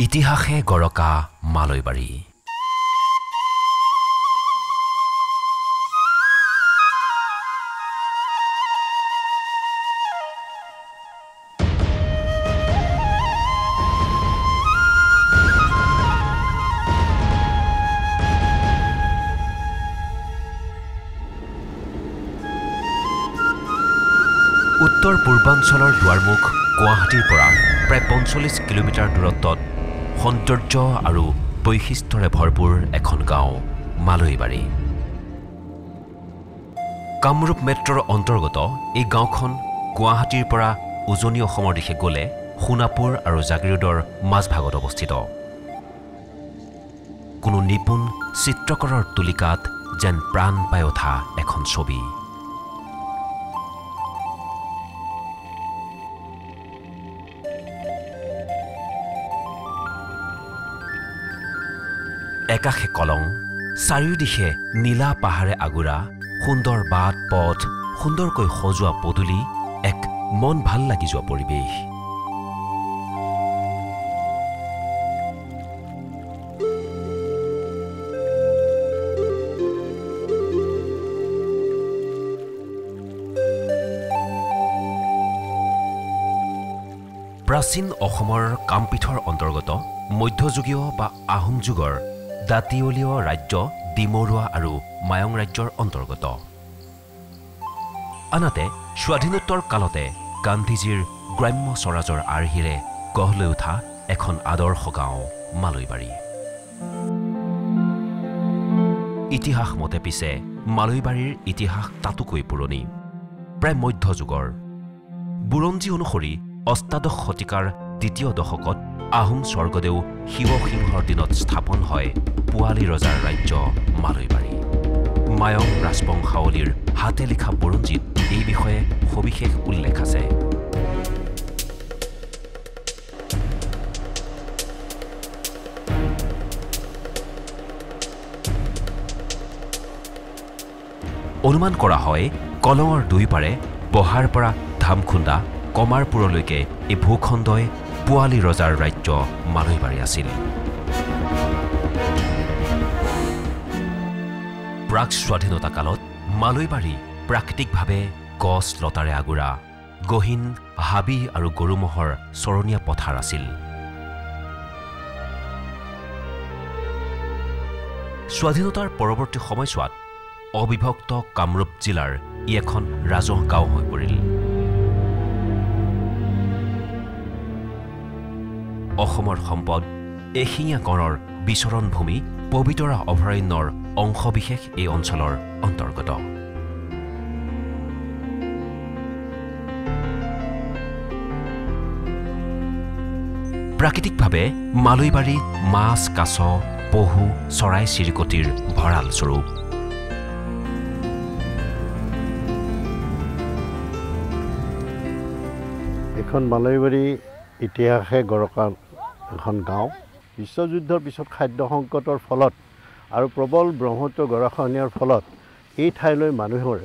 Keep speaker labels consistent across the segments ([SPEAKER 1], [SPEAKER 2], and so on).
[SPEAKER 1] ইতিহাসে গৰকা মালৈবাৰী। উত্তৰ পূৰ্বাঞ্চলৰ দুৱাৰমুখ গুৱাহাটীৰ পৰা প্ৰায় ৪৫ কিলোমিটাৰ দূৰত্বত সৌন্দৰ্য আৰু বৈশিষ্ট্যৰে ভৰপূৰ এখন গাঁও মালৈবাৰী। কামৰূপ মেট্ৰৰ অন্তৰ্গত এই গাঁওখন গুৱাহাটীৰ পৰা উজনি অসমৰ দিশে গ'লে সোণাপুৰ আৰু জাগিৰোডৰ মাজভাগত অৱস্থিত। কোনো নিপুণ চিত্ৰকৰৰ তুলিকাত যেন প্ৰাণ পাই উঠা এখন ছবি। একাশে কলং, চাৰিওদিশে নীলা পাহাৰে আগুৰা, সুন্দৰ বাট পথ, সুন্দৰকৈ সজোৱা পদূলি, এক মন ভাল লাগি যোৱা পৰিৱেশ। প্ৰাচীন অসমৰ কামপীঠৰ অন্তৰ্গত মধ্যযুগীয় বা আহোম যুগৰ দাঁতিয়লীয় ৰাজ্য ডিমৰুৱা আৰু মায়ং ৰাজ্যৰ অন্তৰ্গত। আনহাতে স্বাধীনোত্তৰ কালতে গান্ধীজীৰ গ্ৰাম্য স্বৰাজৰ আৰ্হিৰে গঢ় লৈ উঠা এখন আদৰ্শ গাঁও মালৈবাৰী। ইতিহাস মতে পিছে মালৈবাৰীৰ ইতিহাস তাতোকৈ পুৰণি, প্ৰায় মধ্যযুগৰ। বুৰঞ্জী অনুসৰি অষ্টাদশ শতিকাৰ দ্বিতীয় দশকত আহোম স্বৰ্গদেউ শিৱসিংহৰ দিনত স্থাপন হয় পোৱালী ৰজাৰ ৰাজ্য মালৈবাৰী। মায়ং ৰাজবংশাৱলীৰ হাতে লিখা বুৰঞ্জীত এই বিষয়ে সবিশেষ উল্লেখ আছে। অনুমান কৰা হয় কলঙৰ দুইপাৰে বহাৰ পৰা ধামখুন্দা কমাৰপুৰলৈকে এই ভূখণ্ডই পোৱালী ৰজাৰ ৰাজ্য মালৈবাৰী আছিল। প্ৰাক স্বাধীনতা কালত মালৈবাৰী প্ৰাকৃতিকভাৱে গছ লতাৰে আগুৰা গহীন হাবি আৰু গৰুমহৰ চৰণীয়া পথাৰ আছিল। স্বাধীনতাৰ পৰৱৰ্তী সময়ছোৱাত অবিভক্ত কামৰূপ জিলাৰ ই এখন ৰাজহ গাঁও হৈ পৰিল। অসমৰ সম্পদ এশিঙীয়া গঁড়ৰ বিচৰণ ভূমি পবিতৰা অভয়াৰণ্যৰ অংশবিশেষ এই অঞ্চলৰ অন্তৰ্গত। প্ৰাকৃতিকভাৱে মালৈবাৰী মাছ কাছ পহু চৰাই চিৰিকটিৰ ভঁৰাল স্বৰূপ।
[SPEAKER 2] এখন মালৈবাৰী ইতিহাসে গৰকা এখন গাঁও। বিশ্বযুদ্ধৰ পিছত খাদ্য সংকটৰ ফলত আৰু প্ৰবল ব্ৰহ্মপুত্ৰ গৰাখহনীয়াৰ ফলত এই ঠাইলৈ মানুহৰ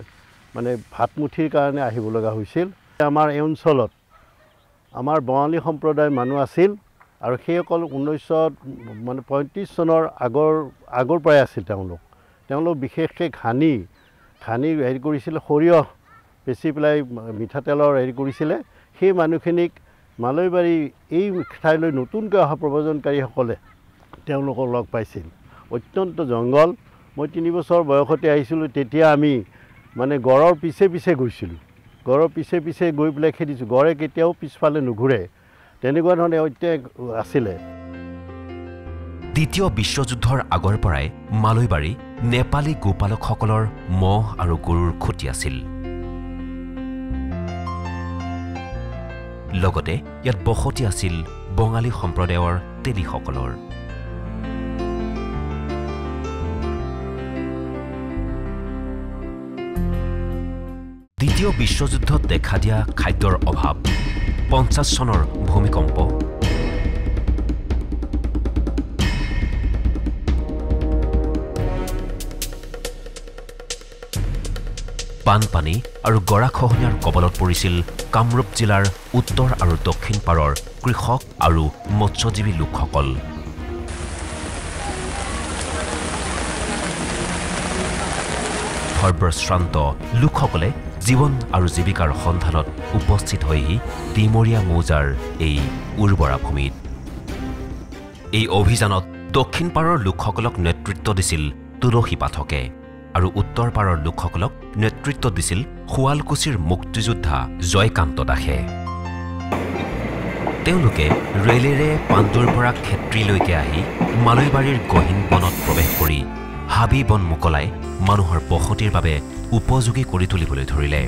[SPEAKER 2] ভাতমুঠিৰ কাৰণে আহিব লগা হৈছিল। আমাৰ এই অঞ্চলত আমাৰ বঙালী সম্প্ৰদায়ৰ মানুহ আছিল আৰু সেইসকল 1935 চনৰ আগৰ পৰাই আছিল। তেওঁলোক বিশেষকৈ ঘানি হেৰি কৰিছিলে, সৰিয়হ বেচি পেলাই মিঠাতেলৰ হেৰি কৰিছিলে। সেই মানুহখিনিক মালৈবাৰী এই ঠাইলৈ নতুনকৈ অহা প্ৰব্ৰজনকাৰীসকলে তেওঁলোকক লগ পাইছিল। অত্যন্ত জংঘল। মই 3 বছৰ বয়সতে আহিছিলোঁ। তেতিয়া আমি গড়ৰ পিছে পিছে গৈছিলোঁ। গড়ৰ পিছে পিছে গৈ পেলাই খেদিছোঁ। গড়ে কেতিয়াও পিছফালে নুঘূৰে, তেনেকুৱা ধৰণে আছিলে।
[SPEAKER 1] দ্বিতীয় বিশ্বযুদ্ধৰ আগৰ পৰাই মালৈবাৰী নেপালী গোপালকসকলৰ মহ আৰু গৰুৰ খুঁটি আছিল। লগতে ইয়াত বসতি আছিল বঙালী সম্প্ৰদায়ৰ তেলীসকলৰ। দ্বিতীয় বিশ্বযুদ্ধত দেখা দিয়া খাদ্যৰ অভাৱ, 50 চনৰ ভূমিকম্প, বানপানী আৰু গৰাখহনীয়াৰ কবলত পৰিছিল কামৰূপ জিলাৰ উত্তৰ আৰু দক্ষিণ পাৰৰ কৃষক আৰু মৎস্যজীৱী লোকসকল। সৰ্বশ্ৰান্ত লোকসকলে জীৱন আৰু জীৱিকাৰ সন্ধানত উপস্থিত হয়হি ডিমৰীয়া মৌজাৰ এই উৰ্বৰা ভূমিত। এই অভিযানত দক্ষিণ পাৰৰ লোকসকলক নেতৃত্ব দিছিল তুলসী পাঠকে আৰু উত্তৰ পাৰৰ লোকসকলক নেতৃত্ব দিছিল শুৱালকুছিৰ মুক্তিযোদ্ধা জয়কান্ত দাসে। তেওঁলোকে ৰেলেৰে পাণ্ডুৰ পৰা ক্ষেত্ৰীলৈকে আহি মালৈবাৰীৰ গহীন বনত প্ৰৱেশ কৰি হাবি বন মোকলাই মানুহৰ বসতিৰ বাবে উপযোগী কৰি তুলিবলৈ ধৰিলে।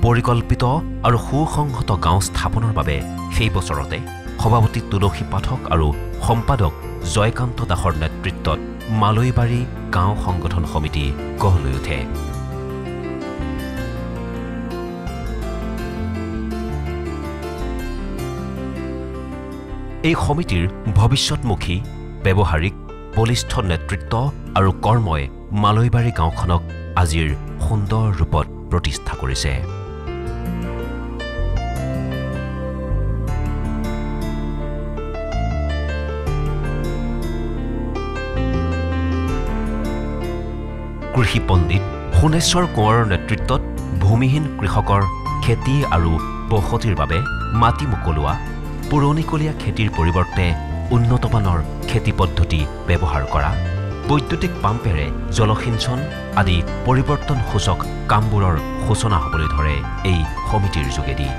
[SPEAKER 1] পৰিকল্পিত আৰু সুসংহত গাঁও স্থাপনৰ বাবে সেই বছৰতে সভাপতি তুলসী পাঠক আৰু সম্পাদক জয়কান্ত দাসৰ নেতৃত্বত মালৈবাৰী গাঁও সংগঠন সমিতি গঢ় লৈ উঠে। এই সমিতিৰ ভৱিষ্যতমুখী ব্যৱহাৰিক বলিষ্ঠ নেতৃত্ব আৰু কৰ্মই মালৈবাৰী গাঁওখনক আজিৰ সুন্দৰ ৰূপত প্ৰতিষ্ঠা কৰিছে। কৃষি পণ্ডিত সোণেশ্বৰ কোঁৱৰৰ নেতৃত্বত ভূমিহীন কৃষকৰ খেতি আৰু বসতিৰ বাবে মাটি মোকলোৱা, পুৰণিকলীয়া খেতিৰ পৰিৱৰ্তে উন্নতমানৰ খেতি পদ্ধতি ব্যৱহাৰ কৰা, বৈদ্যুতিক পাম্পেৰে জলসিঞ্চন আদি পৰিৱৰ্তনসূচক কামবোৰৰ সূচনা হ'বলৈ ধৰে এই সমিতিৰ যোগেদি।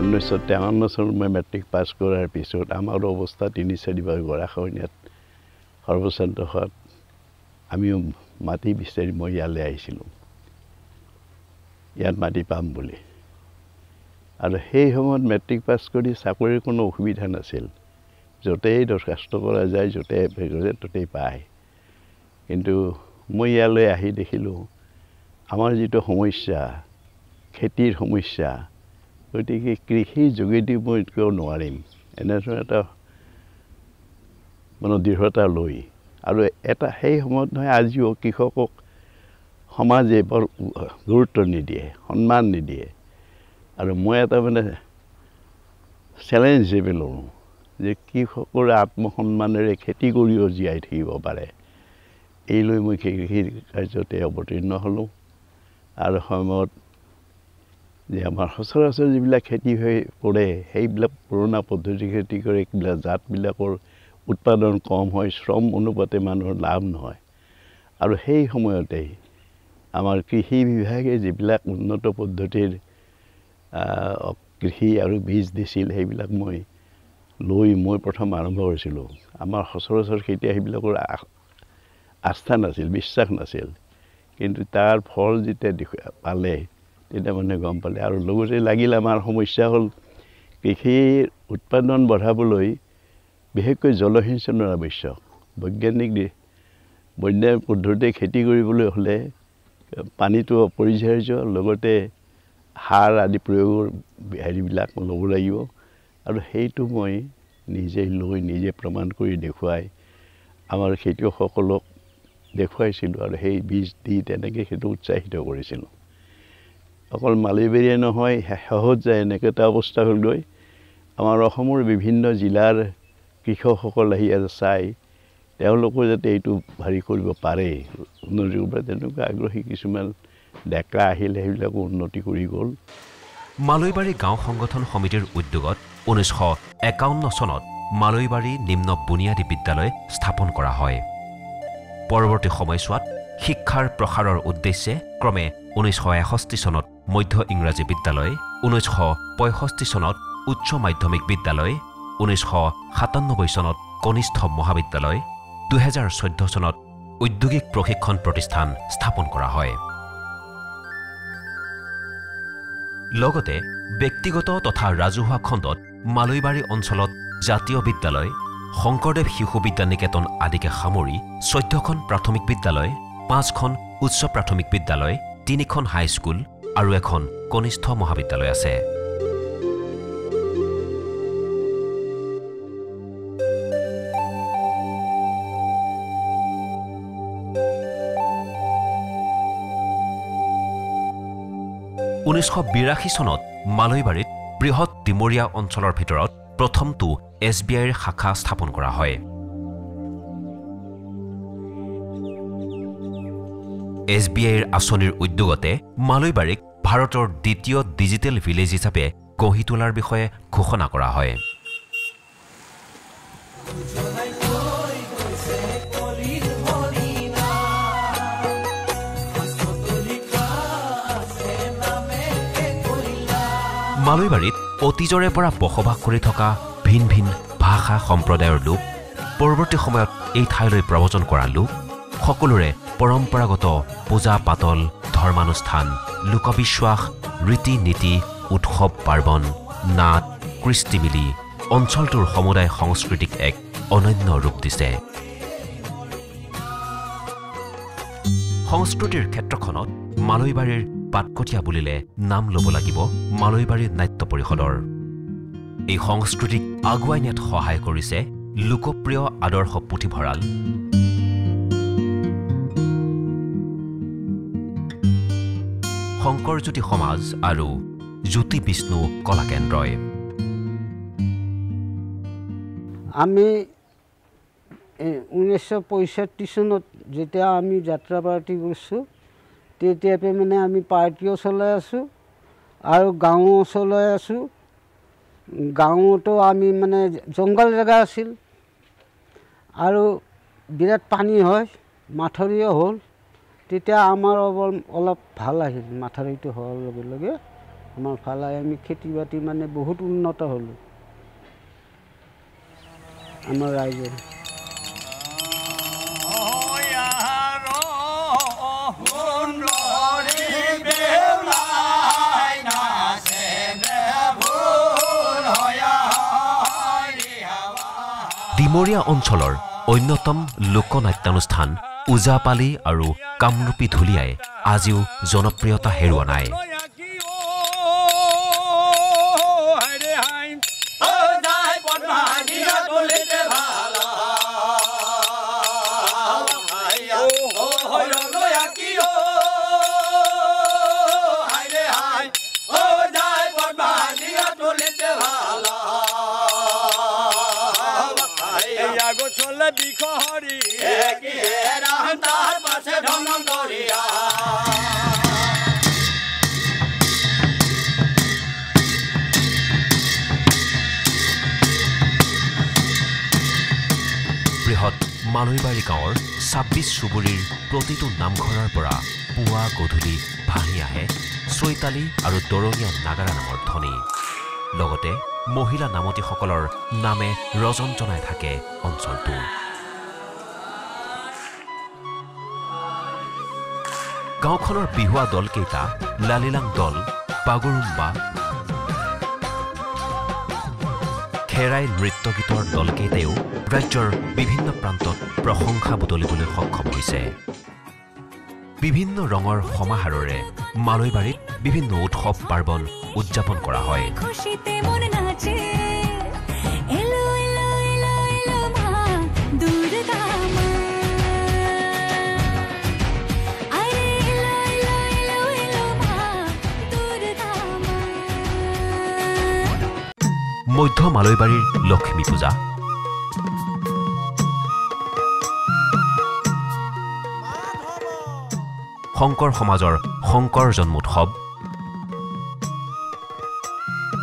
[SPEAKER 2] 1953 চনত মই মেট্ৰিক পাছ কৰাৰ পিছত আমাৰ অৱস্থা 3-4বাৰ গৰাখহনীয়াত সৰ্বশ্ৰান্ত হোৱাত আমিও মাটি বিচাৰি মই ইয়ালৈ আহিছিলোঁ, ইয়াত মাটি পাম বুলি। আৰু সেই সময়ত মেট্ৰিক পাছ কৰি চাকৰিৰ কোনো অসুবিধা নাছিল, য'তেই দৰখাস্ত কৰা যায়, ত'তেই পায়। কিন্তু মই ইয়ালৈ আহি দেখিলোঁ আমাৰ যিটো সমস্যা, খেতিৰ সমস্যা, গতিকে কৃষিৰ যোগেদি মই কিয় নোৱাৰিম, এনেধৰণৰ এটা দৃঢ়তা লৈ আৰু এটা সেই সময়ত নহয় আজিও কৃষকক সমাজে বৰ গুৰুত্ব নিদিয়ে, সন্মান নিদিয়ে। আৰু মই এটা চেলেঞ্জ হিচাপে লওঁ যে কৃষকৰ আত্মসন্মানেৰে খেতি কৰিও জীয়াই থাকিব পাৰে। এই লৈ মই কৃষি কাৰ্যতে অৱতীৰ্ণ হ'লোঁ। আৰু সময়ত যে আমাৰ সচৰাচৰ যিবিলাক খেতি হৈ পৰে সেইবিলাক পুৰণা পদ্ধতি খেতি কৰে, এইবিলাক জাতবিলাকৰ উৎপাদন কম হয়, শ্ৰম অনুপাতে মানুহৰ লাভ নহয়। আৰু সেই সময়তেই আমাৰ কৃষি বিভাগে যিবিলাক উন্নত পদ্ধতিৰ কৃষি আৰু বীজ দিছিল সেইবিলাক মই প্ৰথম আৰম্ভ কৰিছিলোঁ। আমাৰ সচৰাচৰ খেতি সেইবিলাকৰ আস্থা নাছিল, বিশ্বাস নাছিল, কিন্তু তাৰ ফল যেতিয়া পালে তেতিয়া মানুহে গম পালে। আৰু লগতে লাগিল আমাৰ সমস্যা হ'ল কৃষিৰ উৎপাদন বঢ়াবলৈ বিশেষকৈ জলসিঞ্চনৰ আৱশ্যক। বৈজ্ঞানিক পদ্ধতিৰে খেতি কৰিবলৈ হ'লে পানীটো অপৰিহাৰ্য, লগতে সাৰ আদি প্ৰয়োগৰ হেৰিবিলাক ল'ব লাগিব। আৰু সেইটো মই নিজে প্ৰমাণ কৰি দেখুৱাই আমাৰ খেতিয়কসকলক দেখুৱাইছিলোঁ আৰু সেই বীজ দি তেনেকৈ সেইটো উৎসাহিত কৰিছিলোঁ। অকল মালৈবাৰীয়ে নহয়, সহজ যায় এনেকৈ এটা অৱস্থা হ'লগৈ। আমাৰ অসমৰ বিভিন্ন জিলাৰ কৃষকসকল আহি চাই তেওঁলোকো যাতে এইটো হেৰি কৰিব পাৰে, উন্নতি কৰিব পাৰে, তেনেকুৱা আগ্ৰহী কিছুমান ডেকা আহিলে সেইবিলাকো উন্নতি কৰি গ'ল।
[SPEAKER 1] মালৈবাৰী গাঁও সংগঠন সমিতিৰ উদ্যোগত 1951 চনত মালৈবাৰী নিম্ন বুনিয়াদী বিদ্যালয় স্থাপন কৰা হয়। পৰৱৰ্তী সময়ছোৱাত শিক্ষাৰ প্ৰসাৰৰ উদ্দেশ্যে ক্ৰমে 1961 চনত মধ্য ইংৰাজী বিদ্যালয়, 1965 চনত উচ্চ মাধ্যমিক বিদ্যালয়, 1997 চনত কনিষ্ঠ মহাবিদ্যালয়, 2014 চনত ঔদ্যোগিক প্ৰশিক্ষণ প্ৰতিষ্ঠান স্থাপন কৰা হয়। লগতে ব্যক্তিগত তথা ৰাজহুৱা খণ্ডত মালৈবাৰী অঞ্চলত জাতীয় বিদ্যালয়, শংকৰদেৱ শিশু বিদ্যা নিকেতন আদিকে সামৰি 14খন প্ৰাথমিক বিদ্যালয়, 5খন উচ্চ প্ৰাথমিক বিদ্যালয়, 3খন হাইস্কুল আৰু এখন কনিষ্ঠ মহাবিদ্যালয় আছে। (1982 চনত মালৈবাৰীত বৃহৎ ডিমৰীয়া অঞ্চলৰ ভিতৰত প্ৰথমটো SBIৰ শাখা স্থাপন কৰা হয়। SBIৰ আঁচনিৰ উদ্যোগতে মালৈবাৰীক ভাৰতৰ দ্বিতীয় ডিজিটেল ভিলেজ হিচাপে গঢ়ি তোলাৰ বিষয়ে ঘোষণা কৰা হয়। মালৈবাৰীত অতীজৰে পৰা বসবাস কৰি থকা ভিন ভিন ভাষা সম্প্ৰদায়ৰ লোক, পৰৱৰ্তী সময়ত এই ঠাইলৈ প্ৰব্ৰজন কৰা লোক, সকলোৰে পৰম্পৰাগত পূজা পাতল, ধৰ্মানুষ্ঠান, লোকবিশ্বাস, ৰীতি নীতি, উৎসৱ পাৰ্বণ, নাট, কৃষ্টি মিলি অঞ্চলটোৰ সমুদায় সংস্কৃতিক এক অনন্য ৰূপ দিছে। সংস্কৃতিৰ ক্ষেত্ৰখনত মালৈবাৰীৰ পাতকটীয়া বুলিলে নাম ল'ব লাগিব মালৈবাৰী নাট্য পৰিষদৰ। এই সংস্কৃতিক আগুৱাই নিয়াত সহায় কৰিছে লোকপ্ৰিয় আদৰ্শ পুথিভঁৰাল, শংকৰজ্যোতি সমাজ আৰু জ্যোতি বিষ্ণু কলাকেন্দ্ৰই।
[SPEAKER 3] আমি 1965 চনত যেতিয়া আমি যাত্ৰা পাৰ্টি কৰিছোঁ, তেতিয়াপে মানে আমি পাৰ্টিও চলাই আছোঁ আৰু গাঁও চলাই আছোঁ। গাঁৱতো আমি মানে জংঘল জেগা আছিল আৰু বিৰাট পানী হয়, মাথাউৰিও হ'ল। তেতিয়া আমাৰ অলপ ভাল আহিল, মাথাউৰিটো হোৱাৰ লগে লগে আমাৰ ভাল আহি আমি খেতি বাতি মানে বহুত উন্নত হ'লোঁ আমাৰ ৰাইজৰ।
[SPEAKER 1] ডিমৰীয়া অঞ্চলৰ অন্যতম লোকনাট্যানুষ্ঠান ওজাপালি আৰু কামৰূপী ঢুলীয়াই আজিও জনপ্ৰিয়তা হেৰুওৱা নাই। বৃহৎ মালৈবাৰী গাঁৱৰ 26 চুবুৰীৰ প্ৰতিটো নামঘৰৰ পৰা পুৱা গধূলি ভাহি আহে চৈতালী আৰু দৰঙীয়া নাগাৰা নামৰ ধ্বনি। লগতে মহিলা নামতীসকলৰ নামে ৰজন জনাই থাকে অঞ্চলটো। গাঁওখনৰ বিহুৱা দলকেইটা লালিলাং দল, বাগুৰুম্বা, খেৰাই নৃত্য গীতৰ দলকেইটাইও ৰাজ্যৰ বিভিন্ন প্ৰান্তত প্ৰশংসা বুটলিবলৈ সক্ষম হৈছে। বিভিন্ন ৰঙৰ সমাহাৰেৰে মালৈবাৰীত বিভিন্ন উৎসৱ পাৰ্বণ উদযাপন কৰা হয়। মধ্য মালৈবাৰীৰ লক্ষ্মী পূজা, শংকৰ সমাজৰ শংকৰ জন্মোৎসৱ,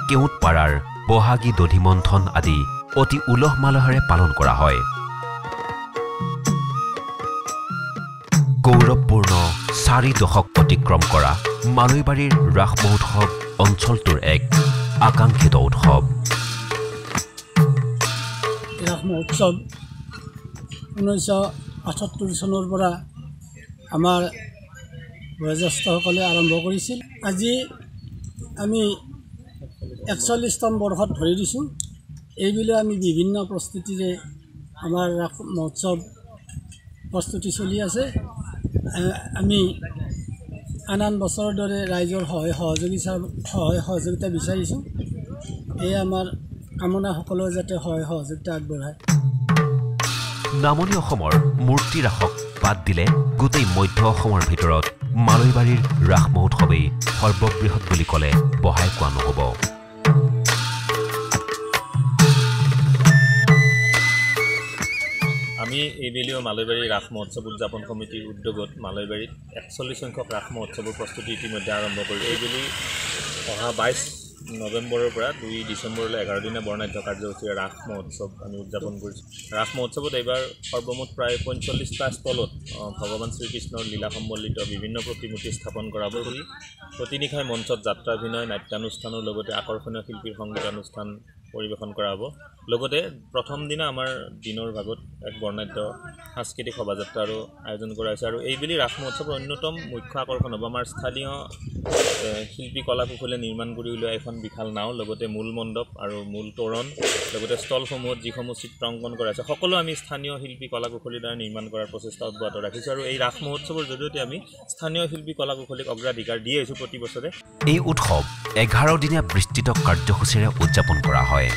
[SPEAKER 1] কেওটপাৰাৰ বহাগী দধিমন্থন আদি অতি উলহ মালহেৰে পালন কৰা হয়। গৌৰৱপূৰ্ণ 4 দশক অতিক্ৰম কৰা মালৈবাৰীৰ ৰাস মহোৎসৱ অঞ্চলটোৰ এক আকাংক্ষিত উৎসৱ।
[SPEAKER 4] ৰাস মহোৎসৱ 1978 চনৰ পৰা আমাৰ বয়োজ্যেষ্ঠসকলে আৰম্ভ কৰিছিল। আজি আমি 41তম বৰ্ষত ধৰি দিছোঁ। এইবিলাক আমি বিভিন্ন প্ৰস্তুতিৰে আমাৰ ৰাস মহোৎসৱ প্ৰস্তুতি চলি আছে। আমি আন বছৰৰ দৰে ৰাইজৰ সহায় সহযোগিতা বিচাৰিছোঁ। এই আমাৰ কামনা সকলোৱে যাতে সহায় সহযোগিতা আগবঢ়ায়।
[SPEAKER 1] নামনি অসমৰ মূৰ্তি ৰাসক বাদ দিলে গোটেই মধ্য অসমৰ ভিতৰত মালৈবাৰীৰ ৰাস মহোৎসৱেই সৰ্ববৃহৎ বুলি ক'লে বহাই কোৱা নহ'ব।
[SPEAKER 5] আমি এইবেলিও মালৈবাৰী ৰাস মহোৎসৱ উদযাপন সমিতিৰ উদ্যোগত মালৈবাৰীত 41 সংখ্যক ৰাস মহোৎসৱৰ প্ৰস্তুতি ইতিমধ্যে আৰম্ভ কৰিলোঁ। এইবেলি অহা 22 নৱেম্বৰৰ পৰা 2 ডিচেম্বৰলৈ 11 দিনীয়া বৰ্ণাঢ্য কাৰ্যসূচীৰে ৰাস মহোৎসৱ আমি উদযাপন কৰিছোঁ। ৰাস মহোৎসৱত এইবাৰ সৰ্বমুঠ প্ৰায় 45টা স্থলত ভগৱান শ্ৰীকৃষ্ণৰ লীলা সম্বলিত বিভিন্ন প্ৰতিমূৰ্তি স্থাপন কৰাব বুলি প্ৰতিনিশাই মঞ্চত যাত্ৰাভিনয়, নাট্যানুষ্ঠানৰ লগতে আকৰ্ষণীয় শিল্পীৰ সংগীতানুষ্ঠান পৰিৱেশন কৰা হ'ব। লগতে প্ৰথম দিনা আমাৰ দিনৰ ভাগত এক বৰ্ণাঢ্য সাংস্কৃতিক শোভাযাত্ৰাৰো আয়োজন কৰা হৈছে। আৰু এইবেলি ৰাস মহোৎসৱৰ অন্যতম মুখ্য আকৰ্ষণ হ'ব আমাৰ স্থানীয় শিল্পী কলা কুশলে নিৰ্মাণ কৰি উলিওৱা এখন বিশাল নাও, লগতে মূল মণ্ডপ আৰু মূল তোৰণ, লগতে ষ্টলসমূহত যিসমূহ চিত্ৰাংকন কৰা আছে সকলো আমি স্থানীয় শিল্পী কলা কুশলীৰ দ্বাৰা নিৰ্মাণ কৰাৰ প্ৰচেষ্টা অব্যাহত ৰাখিছোঁ। আৰু এই ৰাস মহোৎসৱৰ জৰিয়তে আমি স্থানীয় শিল্পী কলা কুশলীক অগ্ৰাধিকাৰ দি আহিছোঁ প্ৰতি বছৰে।
[SPEAKER 1] এই উৎসৱ 11 দিনীয়া বিস্তৃত কাৰ্যসূচীৰে উদযাপন কৰা হয়।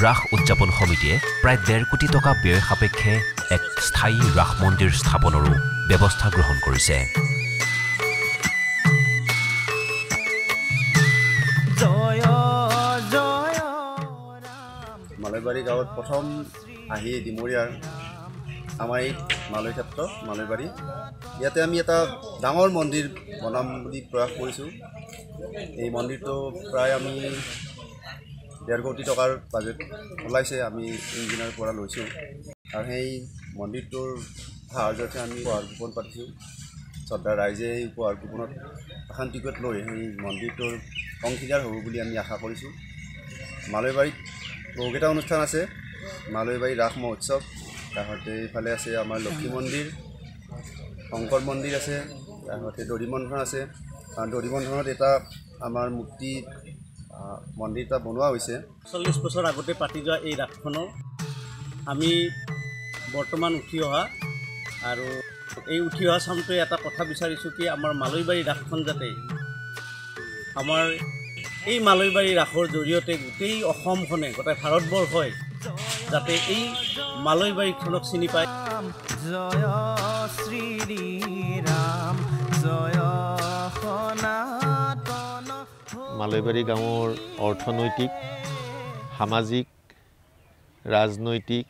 [SPEAKER 1] ৰাস উদযাপন সমিতিয়ে প্ৰায় 1.5 কোটি টকা ব্যয় সাপেক্ষে এক স্থায়ী ৰাস মন্দিৰ স্থাপনৰো ব্যৱস্থা গ্ৰহণ কৰিছে।
[SPEAKER 6] মালৈবাৰী গাঁৱত প্ৰথম আহি ডিমৰীয়াৰ আমাৰ এই মালৈ ক্ষেত্ৰ মালৈবাৰী, ইয়াতে আমি এটা ডাঙৰ মন্দিৰ বনাম বুলি প্ৰয়াস কৰিছোঁ। এই মন্দিৰটো প্ৰায় আমি 1.5 কোটি টকাৰ বাজেট ওলাইছে, আমি ইঞ্জিনিয়াৰৰ পৰা লৈছোঁ। আৰু সেই মন্দিৰটোৰ সাহায্যতে আমি উপহাৰ কুপন পাতিছোঁ। শ্ৰদ্ধা ৰাইজে এই উপহাৰ কুপনত শান্তিকত লৈ সেই মন্দিৰটোৰ অংশীদাৰ হ'ব বুলি আমি আশা কৰিছোঁ। মালৈবাৰীত বহুকেইটা অনুষ্ঠান আছে। মালৈবাৰী ৰাস মহোৎসৱ, তাৰপিছতে এইফালে আছে আমাৰ লক্ষী মন্দিৰ, শংকৰ মন্দিৰ আছে, তাৰপিছতে দৰিমন্থন আছে। দৰিমন্থনত এটা আমাৰ মূৰ্তি মন্দিৰ এটা বনোৱা হৈছে।
[SPEAKER 7] 40 বছৰ আগতে পাতি যোৱা এই ৰাসখনৰ আমি বৰ্তমান উঠি অহা, আৰু এই উঠি অহা চামটোৱে এটা কথা বিচাৰিছোঁ কি আমাৰ মালৈবাৰী ৰাসখন যাতে আমাৰ এই মালৈবাৰী ৰাসৰ জৰিয়তে গোটেই অসমখনে, গোটেই ভাৰতবৰ্ষই যাতে এই মালৈবাৰীখনক চিনি পায়।
[SPEAKER 8] জয় শ্ৰীৰাম জয় সনাতন।
[SPEAKER 2] মালৈবাৰী গাঁৱৰ অৰ্থনৈতিক, সামাজিক, ৰাজনৈতিক,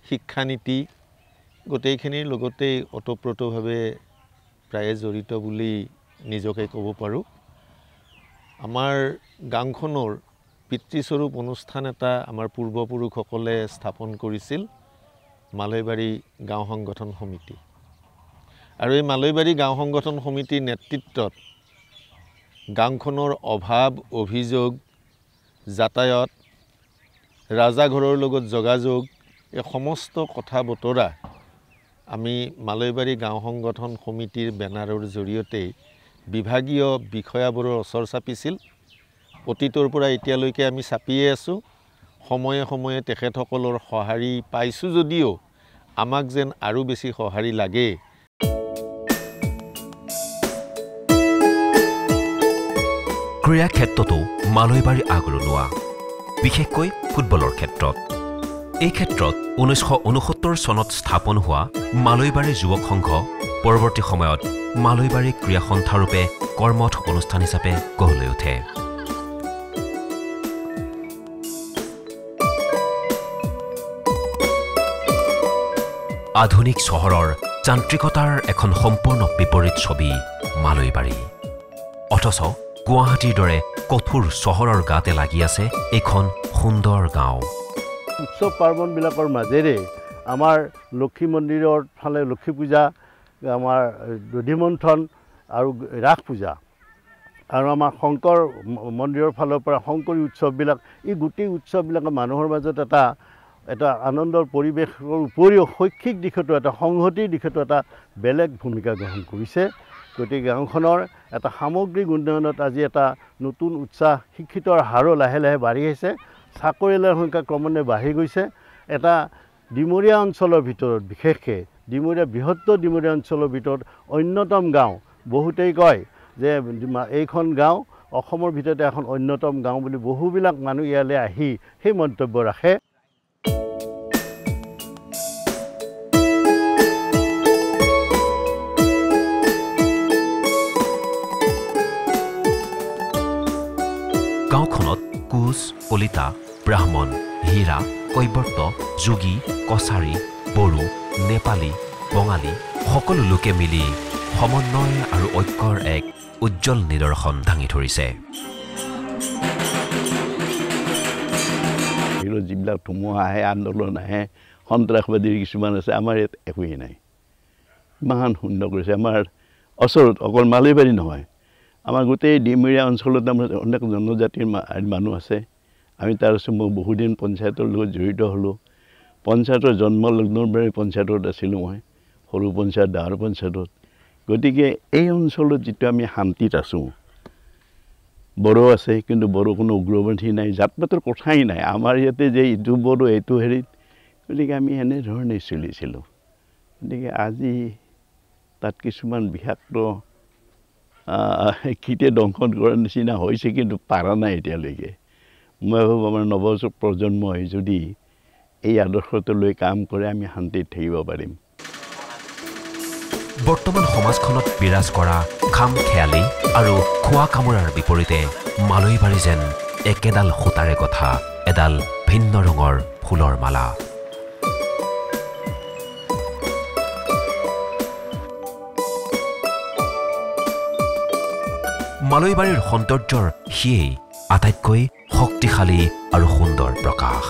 [SPEAKER 2] শিক্ষানীতি গোটেইখিনিৰ লগতেই ওতঃপ্ৰোতভাৱে প্ৰায়ে জড়িত বুলি নিজকে ক'ব পাৰোঁ। আমাৰ গাঁওখনৰ পিতৃস্বৰূপ অনুষ্ঠান এটা আমাৰ পূৰ্বপুৰুষসকলে স্থাপন কৰিছিল, মালৈবাৰী গাঁও সংগঠন সমিতি। আৰু এই মালৈবাৰী গাঁও সংগঠন সমিতিৰ নেতৃত্বত গাঁওখনৰ অভাৱ অভিযোগ, যাতায়াত, ৰাজাঘৰৰ লগত যোগাযোগ, এই সমস্ত কথা বতৰা আমি মালৈবাৰী গাঁও সংগঠন সমিতিৰ বেনাৰৰ জৰিয়তে বিভাগীয় বিষয়াবোৰৰ ওচৰ চাপিছিল। অতীতৰ পৰা এতিয়ালৈকে আমি চাপিয়ে আছোঁ। সময়ে সময়ে তেখেতসকলৰ সঁহাৰি পাইছোঁ যদিও আমাক যেন আৰু বেছি সঁহাৰি লাগে।
[SPEAKER 1] ক্ৰীড়া ক্ষেত্ৰতো মালৈবাৰী আগৰণুৱা, বিশেষকৈ ফুটবলৰ ক্ষেত্ৰত। এই ক্ষেত্ৰত 1969 চনত স্থাপন হোৱা মালৈবাৰী যুৱক সংঘ পৰৱৰ্তী সময়ত মালৈবাৰী ক্ৰীড়া সন্থাৰূপে কৰ্মঠ অনুষ্ঠান হিচাপে গঢ় লৈ উঠে। আধুনিক চহৰৰ যান্ত্ৰিকতাৰ এখন সম্পূৰ্ণ বিপৰীত ছবি মালৈবাৰী। অথচ গুৱাহাটীৰ দৰে কঠোৰ চহৰৰ গাতে লাগি আছে এইখন সুন্দৰ গাঁও।
[SPEAKER 2] উৎসৱ পাৰ্বণবিলাকৰ মাজেৰে আমাৰ লক্ষী মন্দিৰৰ ফালে লক্ষী পূজা, আমাৰ দধিমন্থন আৰু ৰাস পূজা, আৰু আমাৰ শংকৰ মন্দিৰৰ ফালৰ পৰা শংকৰী উৎসৱবিলাক, এই গোটেই উৎসৱবিলাকে মানুহৰ মাজত এটা আনন্দৰ পৰিৱেশৰ উপৰিও শৈক্ষিক দিশতো, এটা সংহতিৰ দিশতো এটা বেলেগ ভূমিকা গ্ৰহণ কৰিছে। গতিকে গাঁওখনৰ এটা সামগ্ৰিক উন্নয়নত আজি এটা নতুন উৎসাহ, শিক্ষিতৰ হাৰো লাহে লাহে বাঢ়ি আহিছে, চাকৰিয়ালৰ সংখ্যা ক্ৰমান্বয়ে বাঢ়ি গৈছে, এটা ডিমৰীয়া অঞ্চলৰ ভিতৰত বিশেষকৈ বৃহত্তৰ ডিমৰীয়া অঞ্চলৰ ভিতৰত অন্যতম গাঁও বহুতেই কয় যে এইখন গাঁও অসমৰ ভিতৰতে এখন অন্যতম গাঁও বুলি বহুবিলাক মানুহ ইয়ালৈ আহি সেই মন্তব্য ৰাখে
[SPEAKER 1] গাঁওখনত কোচ কলিতা ব্ৰাহ্মণ হীৰা কৈবৰ্ত যোগী কছাৰী বড়ো নেপালী বঙালী সকলো লোকে মিলি সমন্বয় আৰু ঐক্যৰ এক উজ্জ্বল নিদৰ্শন দাঙি ধৰিছে
[SPEAKER 2] যিবিলাক ধুমুহা আহে আন্দোলন আহে সন্ত্ৰাসবাদীৰ কিছুমান আছে আমাৰ ইয়াত একোৱেই নাই ইমান সুন্দৰ কৰিছে আমাৰ ওচৰত অকল মালৈবাৰী নহয় আমাৰ গোটেই ডিমৰীয়া অঞ্চলত আমাৰ অনেক জনজাতিৰ মানুহ আছে আমি তাৰ মই বহুদিন পঞ্চায়তৰ লগত জড়িত হ'লোঁ পঞ্চায়তৰ জন্ম লগ্নৰ পৰাই পঞ্চায়তত আছিলোঁ মই সৰু পঞ্চায়ত ডাঙৰ পঞ্চায়তত গতিকে এই অঞ্চলত যিটো আমি শান্তিত আছোঁ বড়ো আছে কিন্তু বড়ো কোনো উগ্ৰপন্থী নাই জাত পাতৰ কথাই নাই আমাৰ ইয়াতে যে ইটো বড়ো এইটো হেৰিত গতিকে আমি এনেধৰণেই চলিছিলোঁ গতিকে আজি তাত কিছুমান বিষাক্ত কীটে দংশন কৰাৰ নিচিনা হৈছে কিন্তু পাৰা নাই এতিয়ালৈকে মই ভাবোঁ আমাৰ নৱ প্ৰজন্মই যদি এই আদৰ্শটো লৈ কাম কৰে আমি শান্তিত থাকিব পাৰিম
[SPEAKER 1] বৰ্তমান সমাজখনত বিৰাজ কৰা খাম খেয়ালি আৰু খোৱা কামোৰাৰ বিপৰীতে মালৈবাৰী যেন একেডাল সূতাৰে কথা এডাল ভিন্ন ৰঙৰ ফুলৰ মালা মালৈবাৰীৰ সৌন্দৰ্যৰ সিয়েই আটাইতকৈ শক্তিশালী আৰু সুন্দৰ প্ৰকাশ